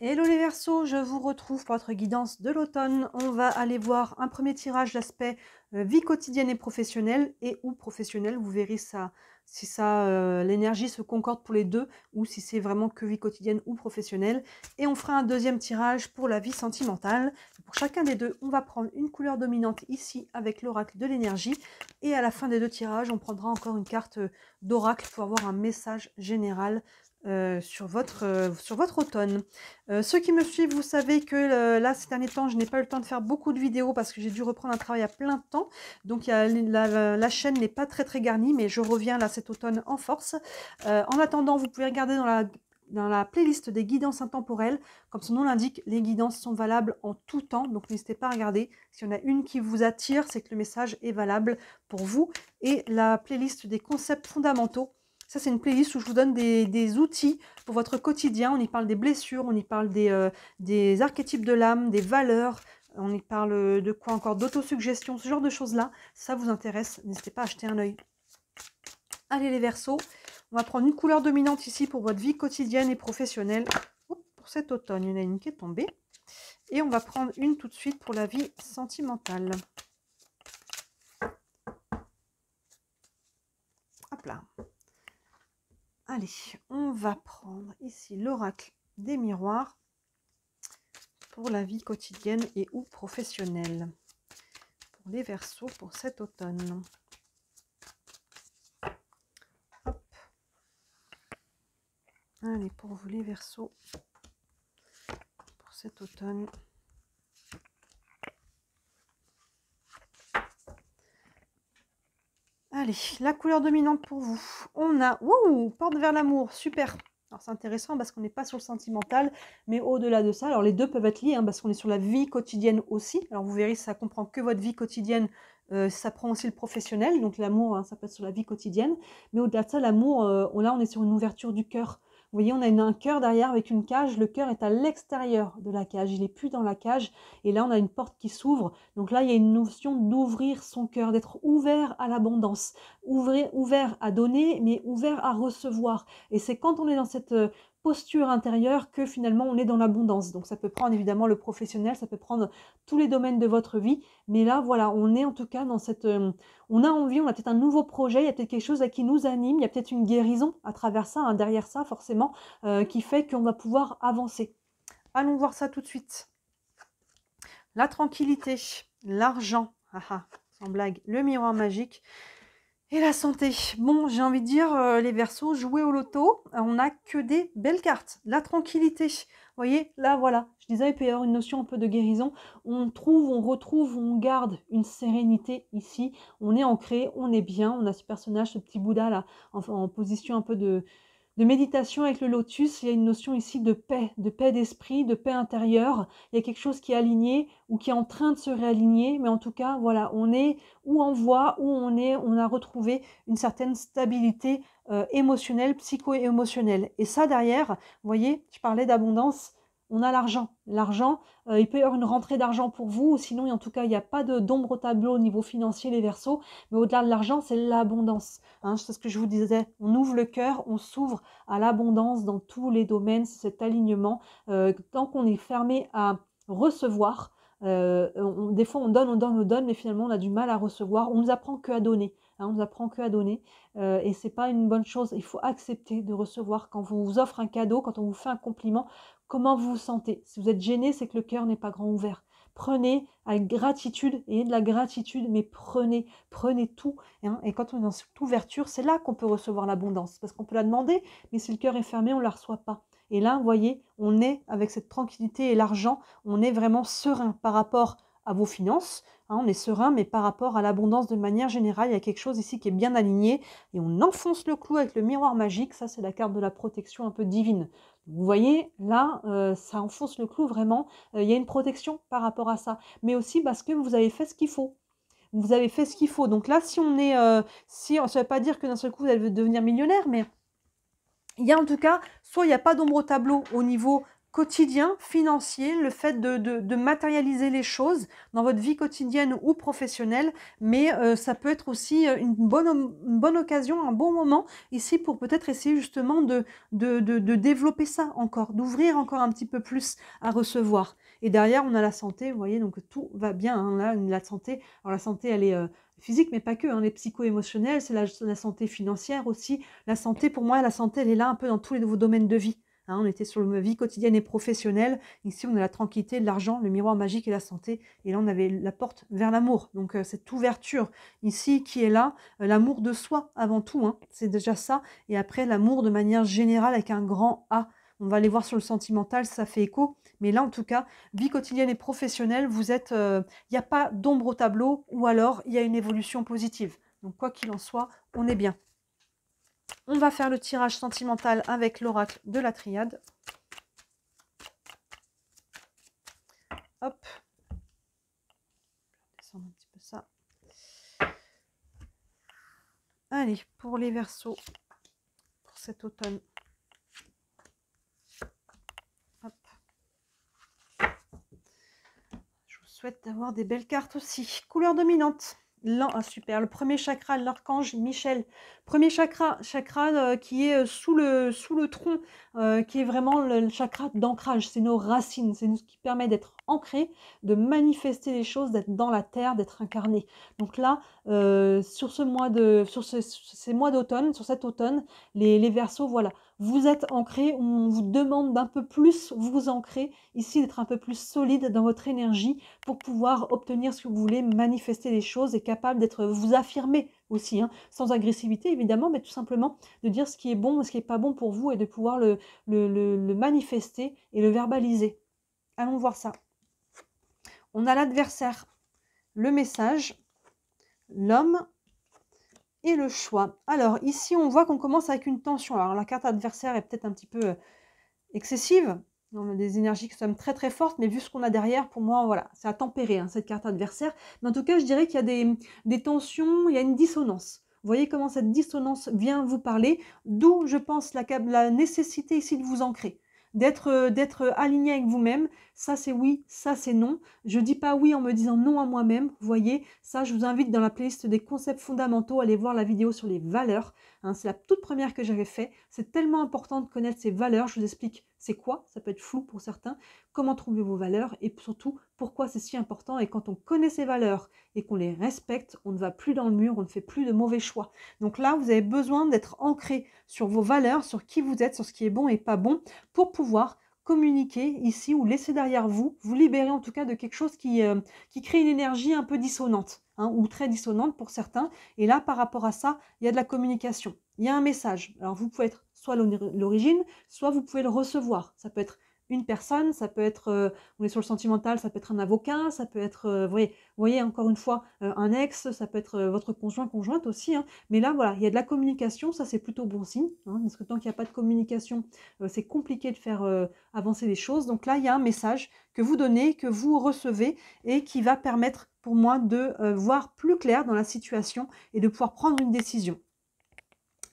Hello les Verseaux, je vous retrouve pour votre guidance de l'automne. On va aller voir un premier tirage d'aspect vie quotidienne et professionnelle et ou professionnelle. Vous verrez ça, si ça l'énergie se concorde pour les deux ou si c'est vraiment que vie quotidienne ou professionnelle. Et on fera un deuxième tirage pour la vie sentimentale. Pour chacun des deux, on va prendre une couleur dominante ici avec l'oracle de l'énergie. Et à la fin des deux tirages, on prendra encore une carte d'oracle pour avoir un message général sur votre automne. Ceux qui me suivent, vous savez que là, ces derniers temps, je n'ai pas eu le temps de faire beaucoup de vidéos parce que j'ai dû reprendre un travail à plein temps. Donc, la chaîne n'est pas très garnie, mais je reviens là cet automne en force. En attendant, vous pouvez regarder dans la playlist des guidances intemporelles. Comme son nom l'indique, les guidances sont valables en tout temps. Donc, n'hésitez pas à regarder. S'il y en a une qui vous attire, c'est que le message est valable pour vous. Et la playlist des concepts fondamentaux. Ça, c'est une playlist où je vous donne des outils pour votre quotidien. On y parle des blessures, on y parle des archétypes de l'âme, des valeurs, on y parle de quoi encore, d'autosuggestion, ce genre de choses-là. Si ça vous intéresse, n'hésitez pas à jeter un œil. Allez les Verseaux, on va prendre une couleur dominante ici pour votre vie quotidienne et professionnelle. Pour cet automne, il y en a une qui est tombée. Et on va prendre une tout de suite pour la vie sentimentale. Hop là. Allez, on va prendre ici l'oracle des miroirs pour la vie quotidienne et ou professionnelle. Pour les Verseaux pour cet automne. Hop. Allez, pour vous les Verseaux pour cet automne. Allez, la couleur dominante pour vous. On a, porte vers l'amour, super. Alors c'est intéressant parce qu'on n'est pas sur le sentimental, mais au-delà de ça, alors les deux peuvent être liés, parce qu'on est sur la vie quotidienne aussi. Alors vous verrez, ça comprend que votre vie quotidienne, ça prend aussi le professionnel, donc l'amour, ça peut être sur la vie quotidienne. Mais au-delà de ça, l'amour, là on est sur une ouverture du cœur. Vous voyez, on a un cœur derrière avec une cage, le cœur est à l'extérieur de la cage, il n'est plus dans la cage, et là on a une porte qui s'ouvre. Donc là, il y a une notion d'ouvrir son cœur, d'être ouvert à l'abondance, ouvert à donner, mais ouvert à recevoir. Et c'est quand on est dans cette posture intérieure que finalement on est dans l'abondance. Donc ça peut prendre évidemment le professionnel, ça peut prendre tous les domaines de votre vie, mais là voilà, on est en tout cas dans cette... on a envie, on a peut-être un nouveau projet, il y a peut-être quelque chose là qui nous anime, il y a peut-être une guérison à travers ça, derrière ça forcément, qui fait qu'on va pouvoir avancer. Allons voir ça tout de suite. La tranquillité, l'argent, sans blague, le miroir magique et la santé. Bon, j'ai envie de dire, les Verseaux, jouer au loto, on n'a que des belles cartes. La tranquillité, vous voyez, là, voilà, je disais, il peut y avoir une notion un peu de guérison. On trouve, on retrouve, on garde une sérénité ici. On est ancré, on est bien. On a ce personnage, ce petit Bouddha là, en position un peu de méditation avec le lotus. Il y a une notion ici de paix d'esprit, de paix intérieure. Il y a quelque chose qui est aligné ou qui est en train de se réaligner, mais en tout cas, voilà, on est où on voit, où on a retrouvé une certaine stabilité émotionnelle, psycho-émotionnelle. Et ça derrière, vous voyez, je parlais d'abondance, on a l'argent. L'argent, il peut y avoir une rentrée d'argent pour vous, sinon en tout cas, il n'y a pas d'ombre au tableau au niveau financier, les Verseaux, mais au-delà de l'argent, c'est l'abondance. C'est ce que je vous disais, on ouvre le cœur, on s'ouvre à l'abondance dans tous les domaines, c'est cet alignement. Tant qu'on est fermé à recevoir, des fois on donne, mais finalement on a du mal à recevoir. On nous apprend que à donner, on nous apprend que à donner, et c'est pas une bonne chose. Il faut accepter de recevoir. Quand on vous offre un cadeau, quand on vous fait un compliment, comment vous vous sentez? Si vous êtes gêné, c'est que le cœur n'est pas grand ouvert. Prenez avec gratitude, ayez de la gratitude, mais prenez tout. Et quand on est dans cette ouverture, c'est là qu'on peut recevoir l'abondance, parce qu'on peut la demander, mais si le cœur est fermé, on ne la reçoit pas. Et là, vous voyez, on est avec cette tranquillité et l'argent, on est vraiment serein par rapport à vos finances. On est serein, mais par rapport à l'abondance de manière générale, il y a quelque chose ici qui est bien aligné. Et on enfonce le clou avec le miroir magique. Ça, c'est la carte de la protection un peu divine. Vous voyez, là, ça enfonce le clou vraiment. Il y a une protection par rapport à ça. Mais aussi parce que vous avez fait ce qu'il faut. Vous avez fait ce qu'il faut. Donc là, si on est... ça ne veut pas dire que d'un seul coup, vous allez devenir millionnaire, mais il y a en tout cas, soit il n'y a pas d'ombre au tableau au niveau quotidien, financier, le fait de matérialiser les choses dans votre vie quotidienne ou professionnelle, mais ça peut être aussi une bonne occasion, un bon moment ici pour peut-être essayer justement de développer ça encore, d'ouvrir encore un petit peu plus à recevoir. Et derrière, on a la santé, vous voyez, donc tout va bien, hein, là, la santé, alors la santé, elle est physique, mais pas que, hein, les psycho-émotionnels, c'est la santé financière aussi. La santé, pour moi, la santé, elle est là un peu dans tous vos domaines de vie. Hein, on était sur la vie quotidienne et professionnelle. Ici, on a la tranquillité, l'argent, le miroir magique et la santé. Et là, on avait la porte vers l'amour. Donc, cette ouverture ici qui est là, l'amour de soi avant tout, hein, c'est déjà ça. Et après, l'amour de manière générale avec un grand A. On va aller voir sur le sentimental, ça fait écho. Mais là, en tout cas, vie quotidienne et professionnelle, vous êtes, il n'y a pas d'ombre au tableau ou alors il y a une évolution positive. Donc, quoi qu'il en soit, on est bien. On va faire le tirage sentimental avec l'oracle de la triade. Hop. Je vais descendre un petit peu ça. Allez, pour les Verseaux, pour cet automne. Hop. Je vous souhaite d'avoir des belles cartes aussi. Couleur dominante. Super, le premier chakra, l'archange Michel. Premier chakra qui est sous le tronc, qui est vraiment le chakra d'ancrage. C'est nos racines, c'est ce qui permet d'être ancré, de manifester les choses, d'être dans la terre, d'être incarné. Donc là, sur ces mois d'automne, sur cet automne, les Verseaux, voilà, vous êtes ancrés. On vous demande d'un peu plus vous ancrer ici, d'être un peu plus solide dans votre énergie pour pouvoir obtenir ce que vous voulez, manifester les choses et capable d'être, vous affirmer aussi, hein, sans agressivité évidemment, mais tout simplement de dire ce qui est bon, ce qui n'est pas bon pour vous et de pouvoir le manifester et le verbaliser. Allons voir ça. On a l'adversaire, le message, l'homme et le choix. Alors ici, on voit qu'on commence avec une tension. Alors la carte adversaire est peut-être un petit peu excessive. On a des énergies qui sont très très fortes, mais vu ce qu'on a derrière, pour moi, voilà, c'est à tempérer, hein, cette carte adversaire. Mais en tout cas, je dirais qu'il y a des tensions, il y a une dissonance. Vous voyez comment cette dissonance vient vous parler, d'où je pense la nécessité ici de vous ancrer, d'être aligné avec vous-même. Ça c'est oui, ça c'est non. Je dis pas oui en me disant non à moi-même. Vous voyez, ça je vous invite dans la playlist des concepts fondamentaux, à aller voir la vidéo sur les valeurs. Hein, c'est la toute première que j'avais fait. C'est tellement important de connaître ces valeurs. Je vous explique c'est quoi, ça peut être flou pour certains, comment trouver vos valeurs et surtout pourquoi c'est si important. Et quand on connaît ces valeurs et qu'on les respecte, on ne va plus dans le mur, on ne fait plus de mauvais choix. Donc là, vous avez besoin d'être ancré sur vos valeurs, sur qui vous êtes, sur ce qui est bon et pas bon, pour pouvoir communiquer ici ou laisser derrière vous, vous libérer en tout cas de quelque chose qui crée une énergie un peu dissonante, hein, ou très dissonante pour certains. Et là, par rapport à ça, il y a de la communication, il y a un message. Alors vous pouvez être soit l'origine, soit vous pouvez le recevoir. Ça peut être une personne, ça peut être, on est sur le sentimental, ça peut être un avocat, ça peut être, vous voyez encore une fois, un ex, ça peut être votre conjoint, conjointe aussi, hein. Mais là, voilà, il y a de la communication, ça c'est plutôt bon signe, hein, parce que tant qu'il n'y a pas de communication, c'est compliqué de faire avancer les choses. Donc là, il y a un message que vous donnez, que vous recevez et qui va permettre pour moi de voir plus clair dans la situation et de pouvoir prendre une décision.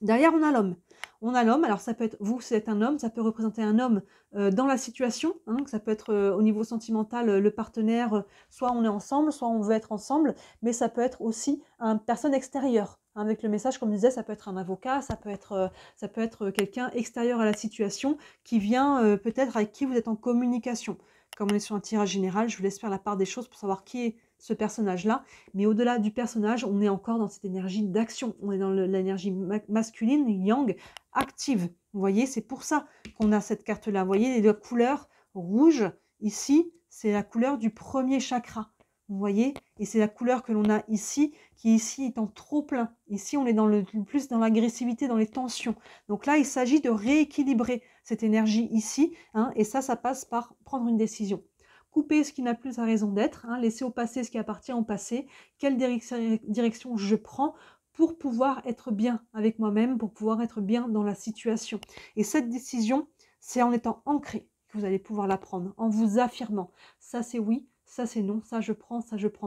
Derrière, on a l'homme. On a l'homme, alors ça peut être, vous c'est un homme, ça peut représenter un homme dans la situation, hein, ça peut être au niveau sentimental, le partenaire, soit on est ensemble, soit on veut être ensemble, mais ça peut être aussi une personne extérieure. Hein, avec le message, comme je disais, ça peut être un avocat, ça peut être quelqu'un extérieur à la situation qui vient peut-être avec qui vous êtes en communication. Comme on est sur un tirage général, je vous laisse faire la part des choses pour savoir qui est ce personnage-là. Mais au-delà du personnage, on est encore dans cette énergie d'action. On est dans l'énergie masculine, yang, active. Vous voyez, c'est pour ça qu'on a cette carte-là. Vous voyez, les deux couleurs rouge, ici, c'est la couleur du premier chakra. Vous voyez, et c'est la couleur que l'on a ici, qui ici est en trop plein. Ici, on est plus dans l'agressivité, dans les tensions. Donc là, il s'agit de rééquilibrer cette énergie ici, hein, et ça passe par prendre une décision. Couper ce qui n'a plus sa raison d'être, hein, laisser au passé ce qui appartient au passé, quelle direction je prends pour pouvoir être bien avec moi-même, pour pouvoir être bien dans la situation. Et cette décision, c'est en étant ancré que vous allez pouvoir la prendre, en vous affirmant. Ça c'est oui, ça c'est non, ça je prends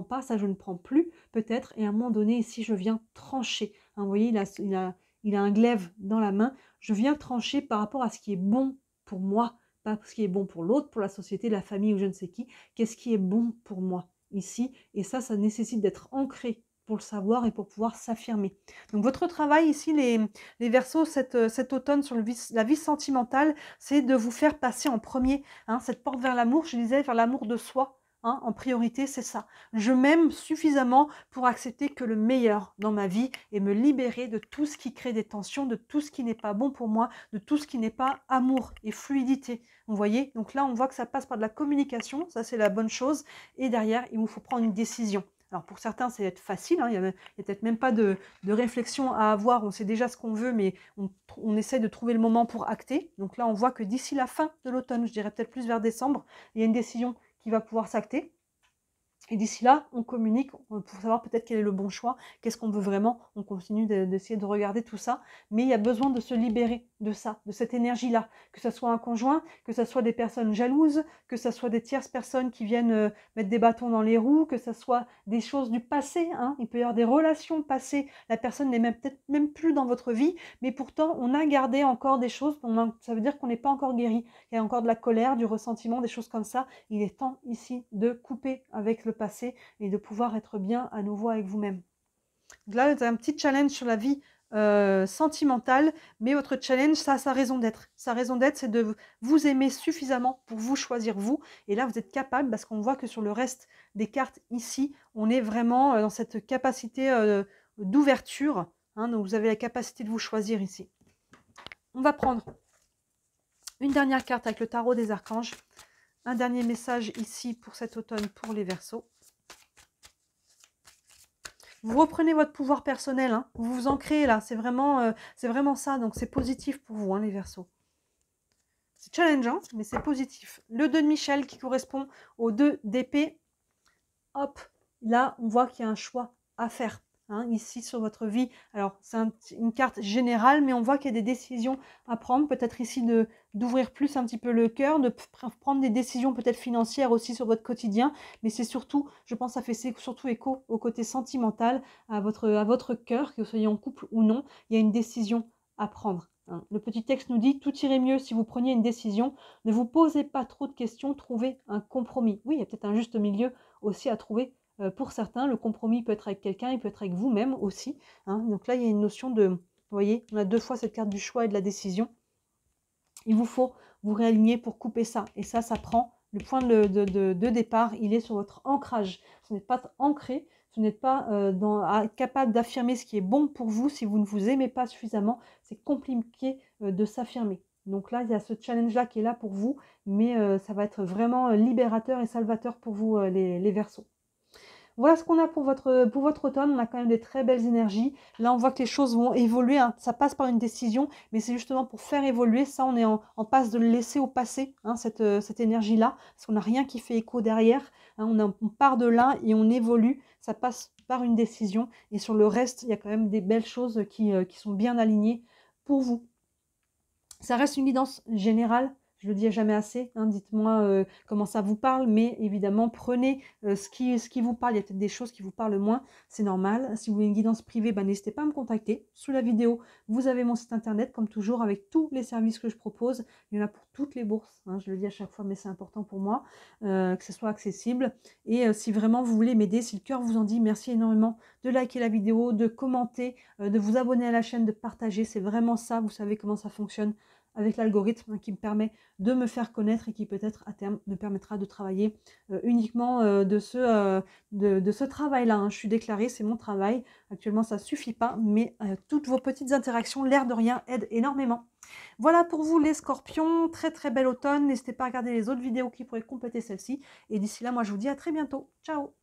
pas, ça je ne prends plus peut-être. Et à un moment donné, ici, je viens trancher. Hein, vous voyez, il a un glaive dans la main. Je viens trancher par rapport à ce qui est bon pour moi, pas ce qui est bon pour l'autre, pour la société, la famille ou je ne sais qui. Qu'est-ce qui est bon pour moi ici? Et ça nécessite d'être ancré pour le savoir et pour pouvoir s'affirmer. Donc votre travail ici, les Verseaux, cet automne sur la vie sentimentale, c'est de vous faire passer en premier, hein, cette porte vers l'amour, je disais, vers l'amour de soi. Hein, en priorité, c'est ça. Je m'aime suffisamment pour accepter que le meilleur dans ma vie et me libérer de tout ce qui crée des tensions, de tout ce qui n'est pas bon pour moi, de tout ce qui n'est pas amour et fluidité. Vous voyez? Donc là, on voit que ça passe par de la communication, ça c'est la bonne chose. Et derrière, il vous faut prendre une décision. Alors pour certains, ça va être facile, hein, il n'y a peut-être même pas de réflexion à avoir, on sait déjà ce qu'on veut, mais on essaie de trouver le moment pour acter. Donc là, on voit que d'ici la fin de l'automne, je dirais peut-être plus vers décembre, il y a une décision qui va pouvoir s'acter. Et d'ici là, on communique pour savoir peut-être quel est le bon choix, qu'est-ce qu'on veut vraiment. On continue d'essayer de regarder tout ça, mais il y a besoin de se libérer de ça, de cette énergie-là, que ce soit un conjoint, que ce soit des personnes jalouses, que ce soit des tierces personnes qui viennent mettre des bâtons dans les roues, que ce soit des choses du passé, hein. Il peut y avoir des relations passées, la personne n'est peut-être même plus dans votre vie, mais pourtant on a gardé encore des choses, ça veut dire qu'on n'est pas encore guéri, il y a encore de la colère, du ressentiment, des choses comme ça. Il est temps ici de couper avec le passé et de pouvoir être bien à nouveau avec vous-même. Là, vous avez un petit challenge sur la vie sentimentale, mais votre challenge, ça a sa raison d'être. Sa raison d'être, c'est de vous aimer suffisamment pour vous choisir vous. Et là, vous êtes capable, parce qu'on voit que sur le reste des cartes ici, on est vraiment dans cette capacité d'ouverture. Hein, donc, vous avez la capacité de vous choisir ici. On va prendre une dernière carte avec le tarot des archanges. Un dernier message ici pour cet automne pour les Verseaux. Vous reprenez votre pouvoir personnel, hein, vous vous ancrez là, c'est vraiment ça, donc c'est positif pour vous, hein, les Verseaux. C'est challengeant, mais c'est positif. Le 2 de Michel qui correspond au 2 d'épée, hop, là on voit qu'il y a un choix à faire. Hein, ici sur votre vie, alors c'est une carte générale, mais on voit qu'il y a des décisions à prendre, peut-être ici d'ouvrir plus un petit peu le cœur, de prendre des décisions peut-être financières aussi sur votre quotidien, mais c'est surtout, je pense, ça fait surtout écho au côté sentimental, à votre cœur, que vous soyez en couple ou non, il y a une décision à prendre. Hein. Le petit texte nous dit, tout irait mieux si vous preniez une décision, ne vous posez pas trop de questions, trouvez un compromis. Oui, il y a peut-être un juste milieu aussi à trouver. Pour certains, le compromis peut être avec quelqu'un, il peut être avec vous-même aussi. Hein. Donc là, il y a une notion de... Vous voyez, on a 2 fois cette carte du choix et de la décision. Il vous faut vous réaligner pour couper ça. Et ça prend... Le point de départ, il est sur votre ancrage. Vous n'êtes pas ancré, vous n'êtes pas capable d'affirmer ce qui est bon pour vous. Si vous ne vous aimez pas suffisamment, c'est compliqué de s'affirmer. Donc là, il y a ce challenge-là qui est là pour vous, mais ça va être vraiment libérateur et salvateur pour vous, les Verseaux. Voilà ce qu'on a pour votre automne. On a quand même des très belles énergies. Là, on voit que les choses vont évoluer. Hein. Ça passe par une décision, mais c'est justement pour faire évoluer. Ça, on est en passe de le laisser au passé, hein, cette énergie-là, parce qu'on n'a rien qui fait écho derrière. Hein. On part de là et on évolue. Ça passe par une décision. Et sur le reste, il y a quand même des belles choses qui sont bien alignées pour vous. Ça reste une guidance générale. Je le dis jamais assez, hein, dites-moi comment ça vous parle, mais évidemment, prenez ce qui vous parle. Il y a peut-être des choses qui vous parlent moins, c'est normal. Si vous voulez une guidance privée, n'hésitez pas à me contacter. Sous la vidéo, vous avez mon site internet, comme toujours, avec tous les services que je propose. Il y en a pour toutes les bourses, hein, je le dis à chaque fois, mais c'est important pour moi, que ce soit accessible. Et si vraiment vous voulez m'aider, si le cœur vous en dit, merci énormément de liker la vidéo, de commenter, de vous abonner à la chaîne, de partager. C'est vraiment ça, vous savez comment ça fonctionne avec l'algorithme, hein, qui me permet de me faire connaître et qui peut-être à terme me permettra de travailler uniquement de ce travail-là. Hein. Je suis déclarée, c'est mon travail. Actuellement, ça ne suffit pas, mais toutes vos petites interactions, l'air de rien, aident énormément. Voilà pour vous les scorpions, très très bel automne. N'hésitez pas à regarder les autres vidéos qui pourraient compléter celle-ci. Et d'ici là, moi je vous dis à très bientôt. Ciao!